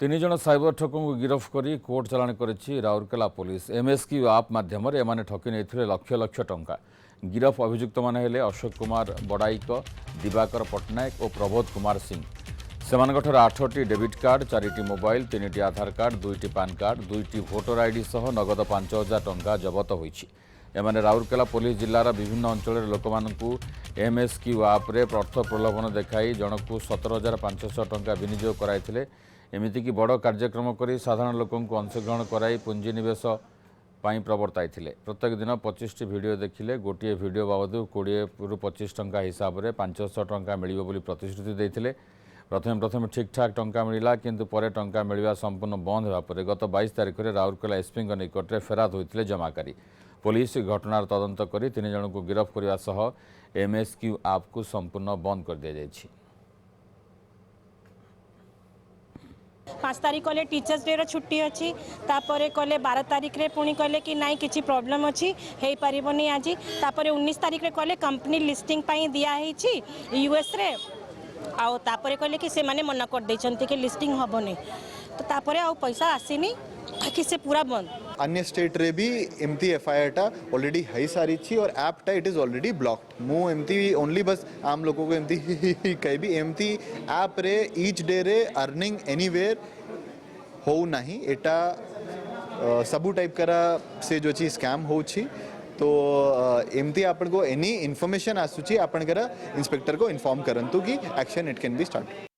तीन जन साइबर ठकों को गिरफ्त करी कोर्ट चालाण करिछि राउरकेला पुलिस। MSQ ऐप माध्यम एमाने ठकी नैथिले लक्ष लक्ष टंका। गिरफ अभियुक्त माने हेले अशोक कुमार बड़ाईक, दिवाकर पट्टनायक और प्रबोध कुमार सिंह। सेमानकठर 8टी डेबिट कार्ड, 4टी मोबाइल, 3टी आधार कार्ड, 2टी पान कार्ड, 2टी भोटर आईडी सह नगद 5000 टंका जबत होइछि। एमाने राउरकेला पुलिस जिल्लार विभिन्न अंचल लोकमानंकु MSQ ऐप रे अर्थ प्रलोभन देखाई जनकु 17500 टंका विनियोग कराइथिले। एमितिकी बड़ कार्यक्रम करी साधारण लोकंकु अंशग्रहण कराई पुंजीनिवेश प्रवर्ताई। प्रत्येक दिन 25टी भिडियो देखिले गोटे भिडियो बाबद 20 रु 25 टंका हिसाब से 500 टंका मिलिबो बोली प्रतिश्रुति देइथिले। प्रथम ठीक ठाक टंका मिला किंतु परे टंका मिलवा संपूर्ण बंद होगा पर गत 22 तारिख में राउरकेला एसपी निकट में फेरात होते जमाकारी। पुलिस घटनार तदंत कर 3 जन को गिरफ्त करने सह MSQ ऐप को संपूर्ण बंद कर दिया जायछि। 5 तारिख कले टीचर्स डे रो छुट्टी अच्छी तापर कले 12 तारिख रे पुणी कले कि नाई किछि प्रॉब्लम अच्छी हे परिबनी आज तापर 19 तारिख रे कले कंपनी लिस्टिंग पाई दिया हेछि US रे आउ तापर कले कि से माने मना कर दैछंती कि लिस्टिंग हबोनी तो तापर आउ पैसा आसीनी कि से पूरा बंद। अन्य स्टेट रे भी एमती FIR टा ऑलरेडी है सारी छी और ऐप टा इट इज ऑलरेडी ब्लॉक्ड। मु एमती ओनली बस आम लोगों को एमती कहीं भी एमती ऐप रे ईच डे रे अर्निंग एनीवेयर हो नहीं एटा सबू टाइप करा से जो ची स्कैम हो छी तो एमती आपन को एनी इन्फॉर्मेशन आसुची आपन करा इंस्पेक्टर को इन्फॉर्म करंतु कि action it can be start.